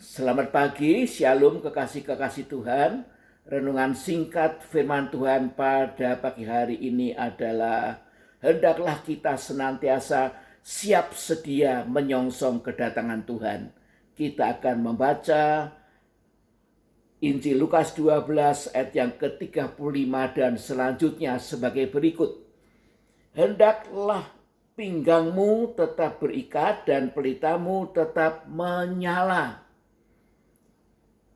Selamat pagi, Shalom kekasih-kekasih Tuhan. Renungan singkat firman Tuhan pada pagi hari ini adalah hendaklah kita senantiasa siap sedia menyongsong kedatangan Tuhan. Kita akan membaca Injil Lukas 12 ayat yang ke-35 dan selanjutnya sebagai berikut. Hendaklah pinggangmu tetap berikat dan pelitamu tetap menyala.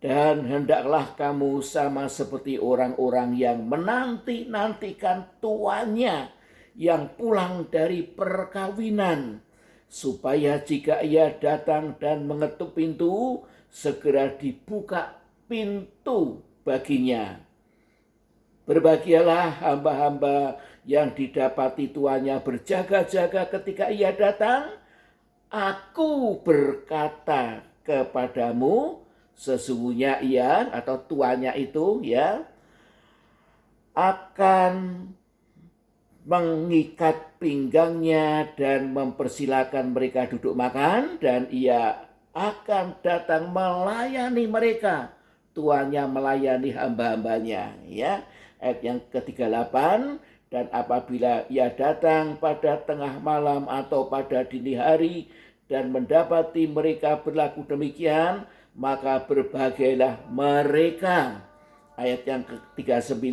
Dan hendaklah kamu sama seperti orang-orang yang menanti-nantikan tuannya yang pulang dari perkawinan, supaya jika ia datang dan mengetuk pintu, segera dibuka pintu baginya. Berbahagialah hamba-hamba yang didapati tuannya berjaga-jaga ketika ia datang. Aku berkata kepadamu, sesungguhnya ia atau tuannya itu akan mengikat pinggangnya dan mempersilakan mereka duduk makan, dan ia akan datang melayani mereka. Tuannya melayani hamba-hambanya, Ayat yang ke-38, dan apabila ia datang pada tengah malam atau pada dini hari dan mendapati mereka berlaku demikian, maka berbahagialah mereka. Ayat yang ke-39,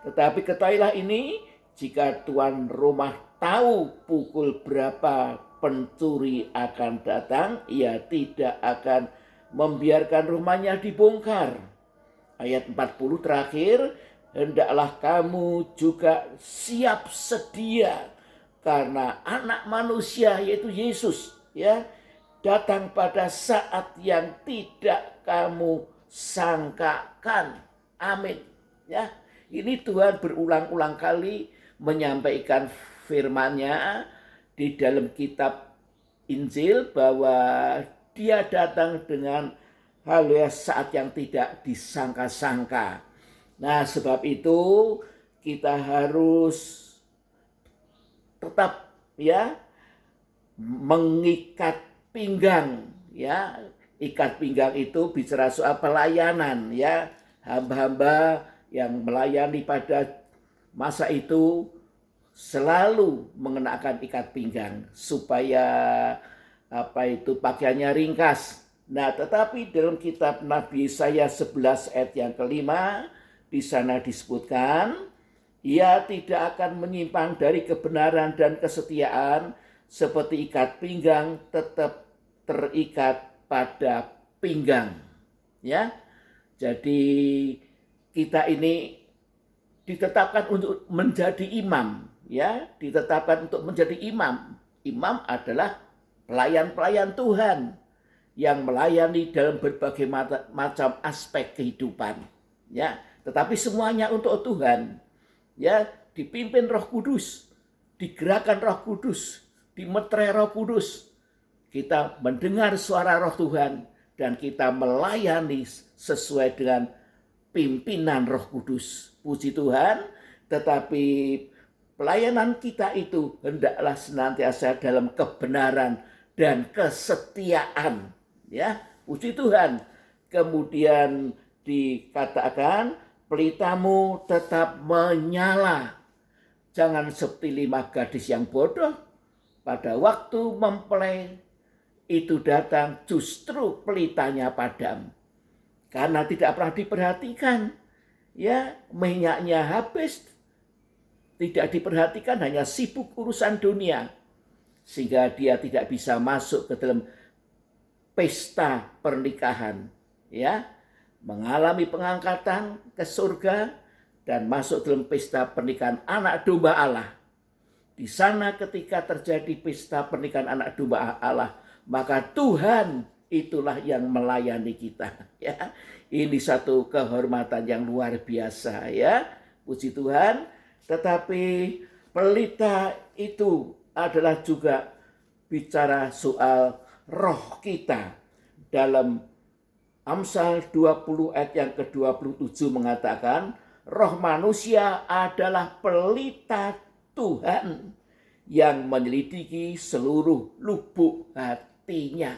tetapi ketahuilah ini, jika tuan rumah tahu pukul berapa pencuri akan datang, ia tidak akan membiarkan rumahnya dibongkar. Ayat 40 terakhir, hendaklah kamu juga siap sedia, karena anak manusia yaitu Yesus datang pada saat yang tidak kamu sangkakan. Amin. Ini Tuhan berulang-ulang kali menyampaikan firman-Nya di dalam kitab Injil bahwa Dia datang dengan hal saat yang tidak disangka-sangka. Nah, sebab itu kita harus tetap mengikat pinggang, Ikat pinggang itu bicara soal pelayanan, Hamba-hamba yang melayani pada masa itu selalu mengenakan ikat pinggang supaya pakaiannya ringkas. Nah, tetapi dalam kitab Nabi Yesaya 11 ayat yang kelima, di sana disebutkan, ia tidak akan menyimpang dari kebenaran dan kesetiaan, seperti ikat pinggang tetap terikat pada pinggang. Jadi kita ini ditetapkan untuk menjadi imam, ditetapkan untuk menjadi imam. Imam adalah pelayan-pelayan Tuhan yang melayani dalam berbagai macam aspek kehidupan, Tetapi semuanya untuk Tuhan, dipimpin Roh Kudus, digerakkan Roh Kudus, dimeterai Roh Kudus. Kita mendengar suara Roh Tuhan dan kita melayani sesuai dengan pimpinan Roh Kudus. Puji Tuhan, tetapi pelayanan kita itu hendaklah senantiasa dalam kebenaran dan kesetiaan. Puji Tuhan. Kemudian dikatakan, pelitamu tetap menyala. Jangan seperti 5 gadis yang bodoh. Pada waktu mempelai itu datang, justru pelitanya padam. Karena tidak pernah diperhatikan. Minyaknya habis. Tidak diperhatikan, hanya sibuk urusan dunia. Sehingga dia tidak bisa masuk ke dalam pesta pernikahan. Mengalami pengangkatan ke surga dan masuk dalam pesta pernikahan anak domba Allah. Di sana ketika terjadi pesta pernikahan anak domba Allah, maka Tuhan itulah yang melayani kita. Ini satu kehormatan yang luar biasa, Puji Tuhan. Tetapi pelita itu adalah juga bicara soal roh kita. Dalam Amsal 20 ayat yang ke-27 mengatakan, roh manusia adalah pelita Tuhan yang menyelidiki seluruh lubuk hatinya.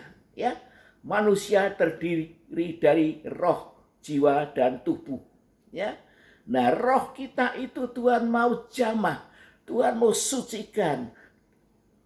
manusia terdiri dari roh, jiwa, dan tubuh. Ya, nah roh kita itu Tuhan mau jamah, Tuhan mau sucikan,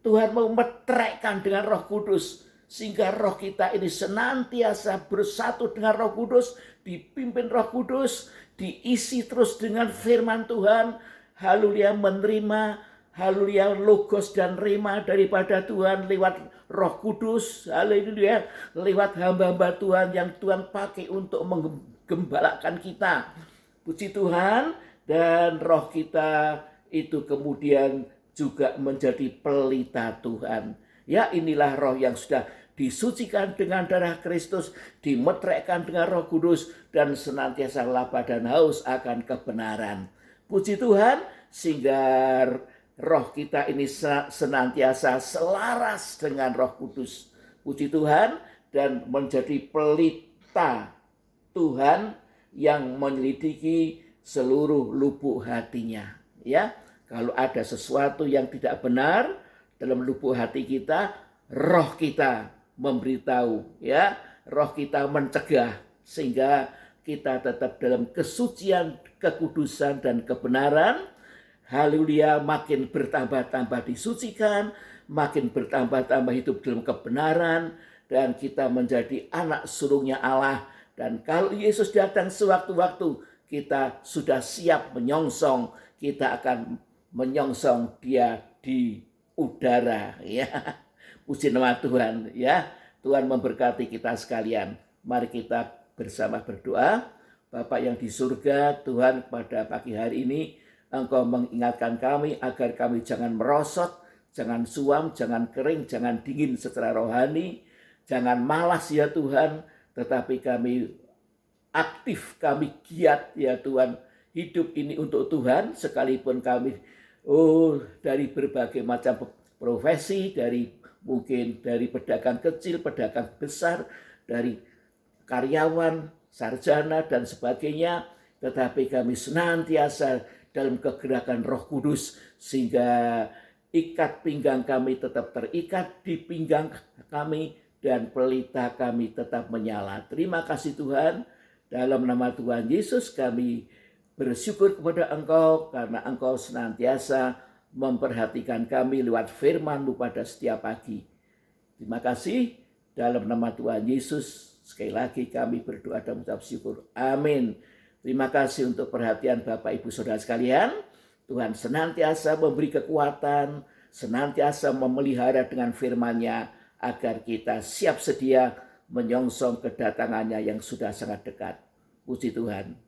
Tuhan mau metrekkan dengan Roh Kudus, sehingga roh kita ini senantiasa bersatu dengan Roh Kudus, dipimpin Roh Kudus, diisi terus dengan firman Tuhan. Haleluya, menerima haleluya logos dan rema daripada Tuhan lewat Roh Kudus. Haleluya, lewat hamba-hamba Tuhan yang Tuhan pakai untuk menggembalakan kita. Puji Tuhan, dan roh kita itu kemudian juga menjadi pelita Tuhan. Ya, inilah roh yang sudah disucikan dengan darah Kristus, dimetrekkan dengan Roh Kudus, dan senantiasa lapar dan haus akan kebenaran. Puji Tuhan, sehingga roh kita ini senantiasa selaras dengan Roh Kudus. Puji Tuhan, dan menjadi pelita Tuhan yang menyelidiki seluruh lubuk hatinya. Ya, kalau ada sesuatu yang tidak benar dalam lubuk hati kita, roh kita memberitahu, ya, roh kita mencegah, sehingga kita tetap dalam kesucian, kekudusan, dan kebenaran. Haleluya, makin bertambah-tambah disucikan, makin bertambah-tambah hidup dalam kebenaran, dan kita menjadi anak sulungnya Allah. Dan kalau Yesus datang sewaktu-waktu, kita sudah siap menyongsong, kita akan menyongsong dia di udara, ya. Puji nama Tuhan, ya. Tuhan memberkati kita sekalian. Mari kita bersama berdoa. Bapa yang di surga, Tuhan, pada pagi hari ini Engkau mengingatkan kami agar kami jangan merosot, jangan suam, jangan kering, jangan dingin secara rohani, jangan malas ya Tuhan, tetapi kami aktif, kami giat ya Tuhan, hidup ini untuk Tuhan, sekalipun kami dari berbagai macam profesi, mungkin dari pedagang kecil, pedagang besar, dari karyawan, sarjana, dan sebagainya, tetapi kami senantiasa dalam kegerakan Roh Kudus, sehingga ikat pinggang kami tetap terikat di pinggang kami, dan pelita kami tetap menyala. Terima kasih Tuhan, dalam nama Tuhan Yesus kami bersyukur kepada Engkau, karena Engkau senantiasa memperhatikan kami lewat firman-Mu pada setiap pagi. Terima kasih, dalam nama Tuhan Yesus sekali lagi kami berdoa dan mengucap syukur. Amin. Terima kasih untuk perhatian Bapak Ibu Saudara sekalian. Tuhan senantiasa memberi kekuatan, senantiasa memelihara dengan firman-Nya, agar kita siap sedia menyongsong kedatangannya yang sudah sangat dekat. Puji Tuhan.